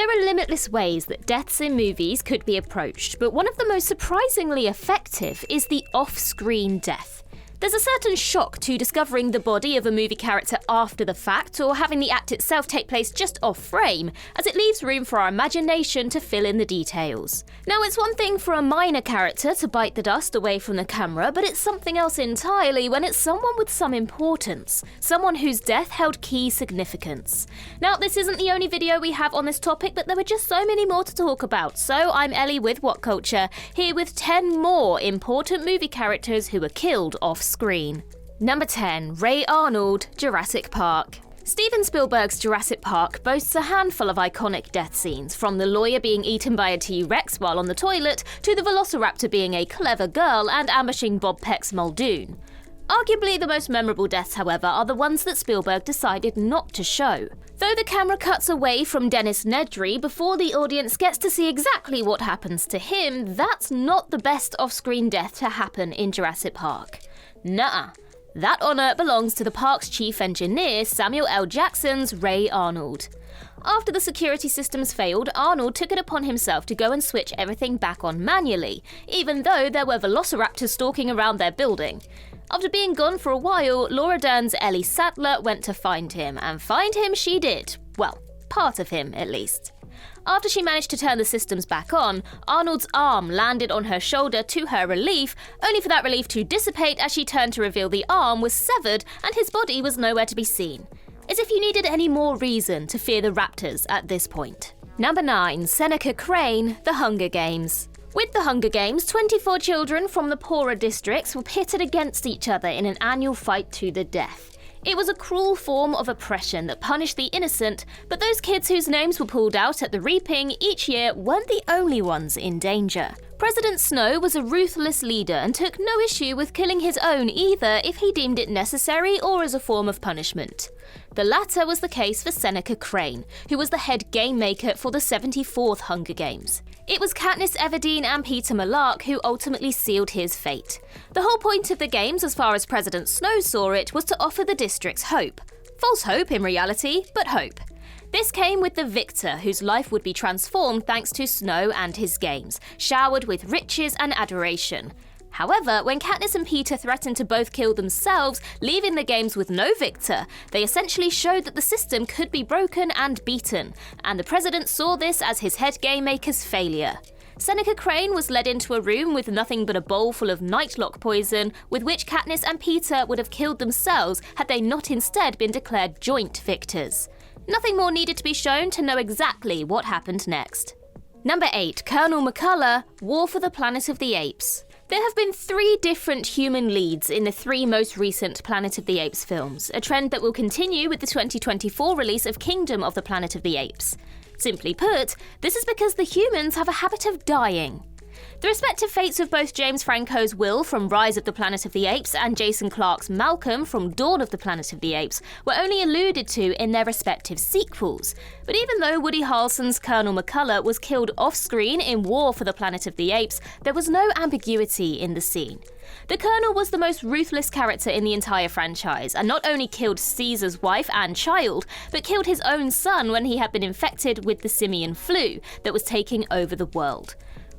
There are limitless ways that deaths in movies could be approached, but one of the most surprisingly effective is the off-screen death. There's a certain shock to discovering the body of a movie character after the fact, or having the act itself take place just off-frame, as it leaves room for our imagination to fill in the details. Now, it's one thing for a minor character to bite the dust away from the camera, but it's something else entirely when it's someone with some importance, someone whose death held key significance. Now, this isn't the only video we have on this topic, but there were just so many more to talk about, so I'm Ellie with What Culture, here with 10 more important movie characters who were killed off screen. Number 10. Ray Arnold, Jurassic Park. Steven Spielberg's Jurassic Park boasts a handful of iconic death scenes, from the lawyer being eaten by a T-Rex while on the toilet, to the velociraptor being a clever girl and ambushing Bob Peck's Muldoon. Arguably the most memorable deaths, however, are the ones that Spielberg decided not to show. Though the camera cuts away from Dennis Nedry before the audience gets to see exactly what happens to him, that's not the best off-screen death to happen in Jurassic Park. Nuh-uh. That honour belongs to the park's chief engineer, Samuel L. Jackson's Ray Arnold. After the security systems failed, Arnold took it upon himself to go and switch everything back on manually, even though there were velociraptors stalking around their building. After being gone for a while, Laura Dern's Ellie Sattler went to find him, and find him she did. Well, part of him, at least. After she managed to turn the systems back on, Arnold's arm landed on her shoulder to her relief, only for that relief to dissipate as she turned to reveal the arm was severed and his body was nowhere to be seen. As if you needed any more reason to fear the raptors at this point. Number 9. Seneca Crane, The Hunger Games. With the Hunger Games, 24 children from the poorer districts were pitted against each other in an annual fight to the death. It was a cruel form of oppression that punished the innocent, but those kids whose names were pulled out at the reaping each year weren't the only ones in danger. President Snow was a ruthless leader and took no issue with killing his own either if he deemed it necessary or as a form of punishment. The latter was the case for Seneca Crane, who was the head game maker for the 74th Hunger Games. It was Katniss Everdeen and Peter Malark who ultimately sealed his fate. The whole point of the games, as far as President Snow saw it, was to offer the districts hope. False hope in reality, but hope. This came with the victor, whose life would be transformed thanks to Snow and his games, showered with riches and adoration. However, when Katniss and Peter threatened to both kill themselves, leaving the games with no victor, they essentially showed that the system could be broken and beaten, and the president saw this as his head game maker's failure. Seneca Crane was led into a room with nothing but a bowl full of nightlock poison, with which Katniss and Peter would have killed themselves had they not instead been declared joint victors. Nothing more needed to be shown to know exactly what happened next. Number 8. Colonel McCullough, War for the Planet of the Apes. There have been 3 different human leads in the 3 most recent Planet of the Apes films, a trend that will continue with the 2024 release of Kingdom of the Planet of the Apes. Simply put, this is because the humans have a habit of dying. The respective fates of both James Franco's Will from Rise of the Planet of the Apes and Jason Clarke's Malcolm from Dawn of the Planet of the Apes were only alluded to in their respective sequels. But even though Woody Harrelson's Colonel McCullough was killed off-screen in War for the Planet of the Apes, there was no ambiguity in the scene. The Colonel was the most ruthless character in the entire franchise, and not only killed Caesar's wife and child, but killed his own son when he had been infected with the simian flu that was taking over the world.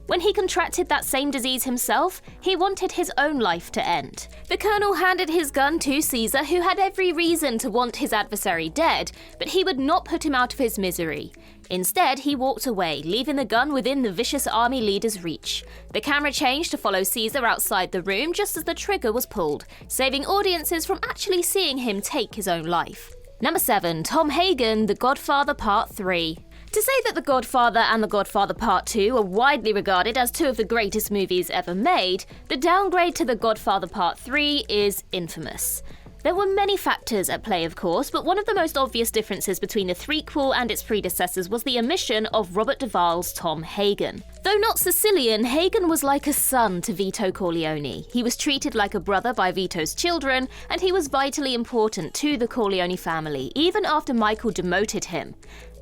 When he contracted that same disease himself, he wanted his own life to end. The Colonel handed his gun to Caesar, who had every reason to want his adversary dead, but he would not put him out of his misery. Instead, he walked away, leaving the gun within the vicious army leader's reach. The camera changed to follow Caesar outside the room just as the trigger was pulled, saving audiences from actually seeing him take his own life. Number 7. Tom Hagen, The Godfather Part 3. To say that The Godfather and The Godfather Part 2 are widely regarded as 2 of the greatest movies ever made, the downgrade to The Godfather Part 3 is infamous. There were many factors at play, of course, but one of the most obvious differences between the threequel and its predecessors was the omission of Robert Duvall's Tom Hagen. Though not Sicilian, Hagen was like a son to Vito Corleone. He was treated like a brother by Vito's children, and he was vitally important to the Corleone family, even after Michael demoted him.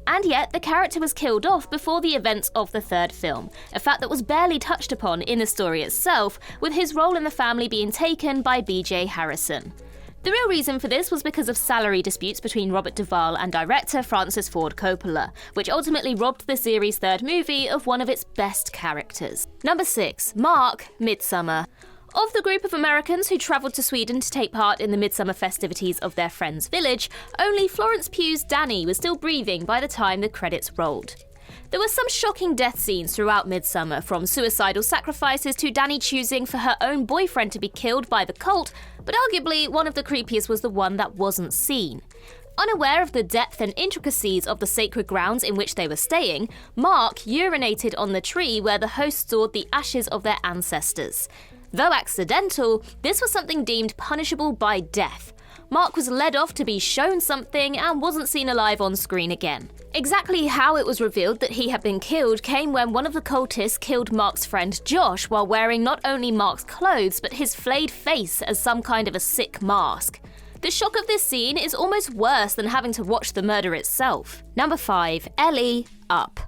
And yet, the character was killed off before the events of the 3rd film, a fact that was barely touched upon in the story itself, with his role in the family being taken by B.J. Harrison. The real reason for this was because of salary disputes between Robert Duvall and director Francis Ford Coppola, which ultimately robbed the series' third movie of one of its best characters. Number 6. Mark, Midsummer. Of the group of Americans who travelled to Sweden to take part in the midsummer festivities of their friend's village, only Florence Pugh's Danny was still breathing by the time the credits rolled. There were some shocking death scenes throughout Midsummer, from suicidal sacrifices to Danny choosing for her own boyfriend to be killed by the cult, but arguably one of the creepiest was the one that wasn't seen. Unaware of the depth and intricacies of the sacred grounds in which they were staying, Mark urinated on the tree where the host stored the ashes of their ancestors. Though accidental, this was something deemed punishable by death. Mark was led off to be shown something and wasn't seen alive on screen again. Exactly how it was revealed that he had been killed came when one of the cultists killed Mark's friend Josh while wearing not only Mark's clothes but his flayed face as some kind of a sick mask. The shock of this scene is almost worse than having to watch the murder itself. Number 5. Ellie Up.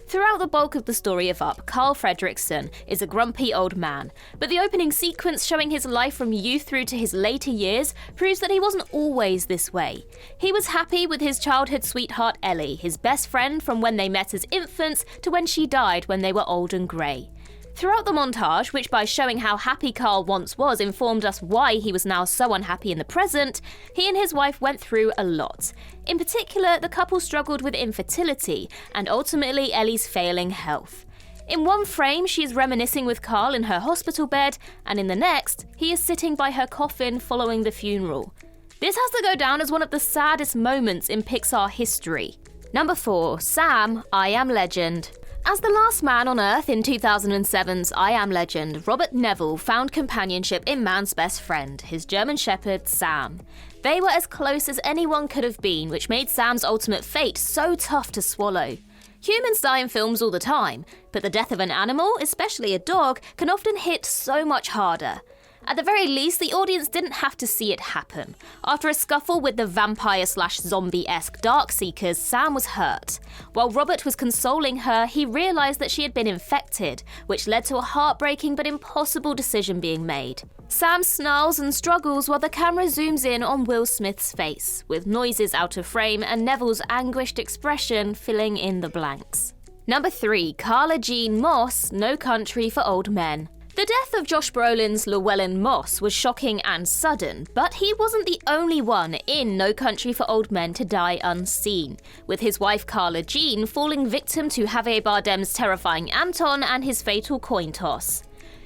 Throughout the bulk of the story of Up, Carl Fredricksen is a grumpy old man, but the opening sequence showing his life from youth through to his later years proves that he wasn't always this way. He was happy with his childhood sweetheart Ellie, his best friend from when they met as infants to when she died when they were old and grey. Throughout the montage, which by showing how happy Carl once was informed us why he was now so unhappy in the present, he and his wife went through a lot. In particular, the couple struggled with infertility and ultimately Ellie's failing health. In one frame, she is reminiscing with Carl in her hospital bed, and in the next, he is sitting by her coffin following the funeral. This has to go down as one of the saddest moments in Pixar history. Number 4. Sam, I Am Legend. As the last man on Earth in 2007's I Am Legend, Robert Neville found companionship in man's best friend, his German shepherd, Sam. They were as close as anyone could have been, which made Sam's ultimate fate so tough to swallow. Humans die in films all the time, but the death of an animal, especially a dog, can often hit so much harder. At the very least, the audience didn't have to see it happen. After a scuffle with the vampire/zombie-esque Darkseekers, Sam was hurt. While Robert was consoling her, he realised that she had been infected, which led to a heartbreaking but impossible decision being made. Sam snarls and struggles while the camera zooms in on Will Smith's face, with noises out of frame and Neville's anguished expression filling in the blanks. Number 3. Carla Jean Moss, No Country for Old Men. The death of Josh Brolin's Llewellyn Moss was shocking and sudden, but he wasn't the only one in No Country for Old Men to die unseen, with his wife Carla Jean falling victim to Javier Bardem's terrifying Anton and his fatal coin toss.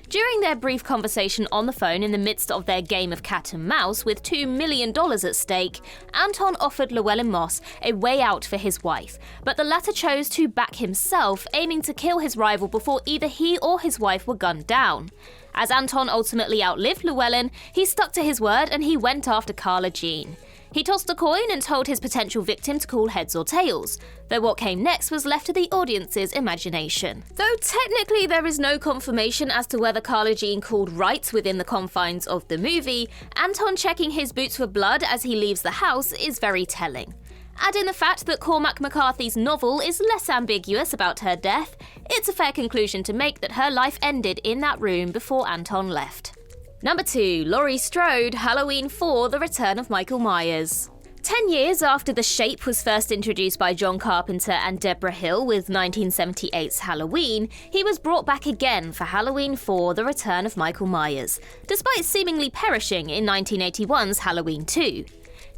During their brief conversation on the phone in the midst of their game of cat and mouse with $2 million at stake, Anton offered Llewellyn Moss a way out for his wife, but the latter chose to back himself, aiming to kill his rival before either he or his wife were gunned down. As Anton ultimately outlived Llewellyn, he stuck to his word and he went after Carla Jean. He tossed a coin and told his potential victim to call heads or tails, though what came next was left to the audience's imagination. Though technically there is no confirmation as to whether Carla Jean called right within the confines of the movie, Anton checking his boots for blood as he leaves the house is very telling. Add in the fact that Cormac McCarthy's novel is less ambiguous about her death, it's a fair conclusion to make that her life ended in that room before Anton left. Number 2. Laurie Strode, Halloween 4, The Return of Michael Myers. 10 years after The Shape was first introduced by John Carpenter and Deborah Hill with 1978's Halloween, he was brought back again for Halloween 4, The Return of Michael Myers, despite seemingly perishing in 1981's Halloween 2.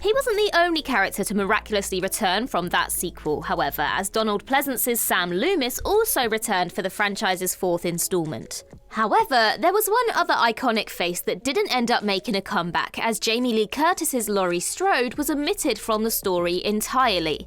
He wasn't the only character to miraculously return from that sequel, however, as Donald Pleasance's Sam Loomis also returned for the franchise's 4th installment. However, there was one other iconic face that didn't end up making a comeback, as Jamie Lee Curtis's Laurie Strode was omitted from the story entirely.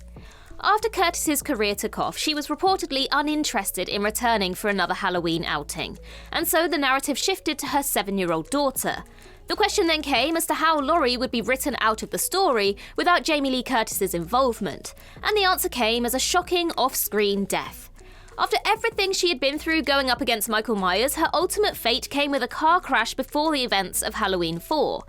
After Curtis's career took off, she was reportedly uninterested in returning for another Halloween outing, and so the narrative shifted to her 7-year-old daughter. The question then came as to how Laurie would be written out of the story without Jamie Lee Curtis's involvement, and the answer came as a shocking off-screen death. After everything she had been through going up against Michael Myers, her ultimate fate came with a car crash before the events of Halloween 4.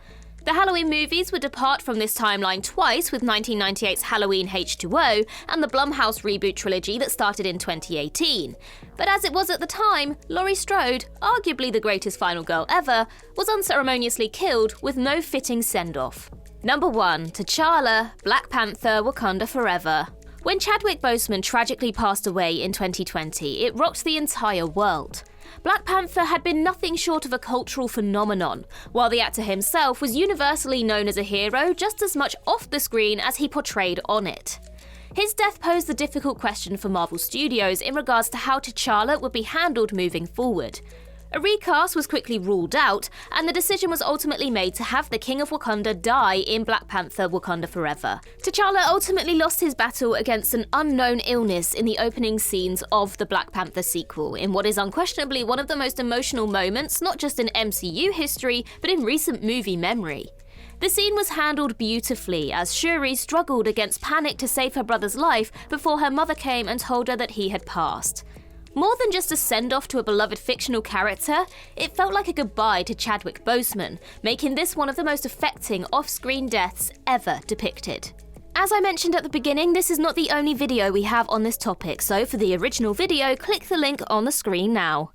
The Halloween movies would depart from this timeline twice, with 1998's Halloween H2O and the Blumhouse reboot trilogy that started in 2018. But as it was at the time, Laurie Strode, arguably the greatest final girl ever, was unceremoniously killed with no fitting send-off. Number 1. T'Challa, Black Panther, Wakanda Forever. When Chadwick Boseman tragically passed away in 2020, it rocked the entire world. Black Panther had been nothing short of a cultural phenomenon, while the actor himself was universally known as a hero just as much off the screen as he portrayed on it. His death posed the difficult question for Marvel Studios in regards to how T'Challa would be handled moving forward. A recast was quickly ruled out, and the decision was ultimately made to have the King of Wakanda die in Black Panther Wakanda Forever. T'Challa ultimately lost his battle against an unknown illness in the opening scenes of the Black Panther sequel, in what is unquestionably one of the most emotional moments, not just in MCU history, but in recent movie memory. The scene was handled beautifully, as Shuri struggled against panic to save her brother's life before her mother came and told her that he had passed. More than just a send-off to a beloved fictional character, it felt like a goodbye to Chadwick Boseman, making this one of the most affecting off-screen deaths ever depicted. As I mentioned at the beginning, this is not the only video we have on this topic, so for the original video, click the link on the screen now.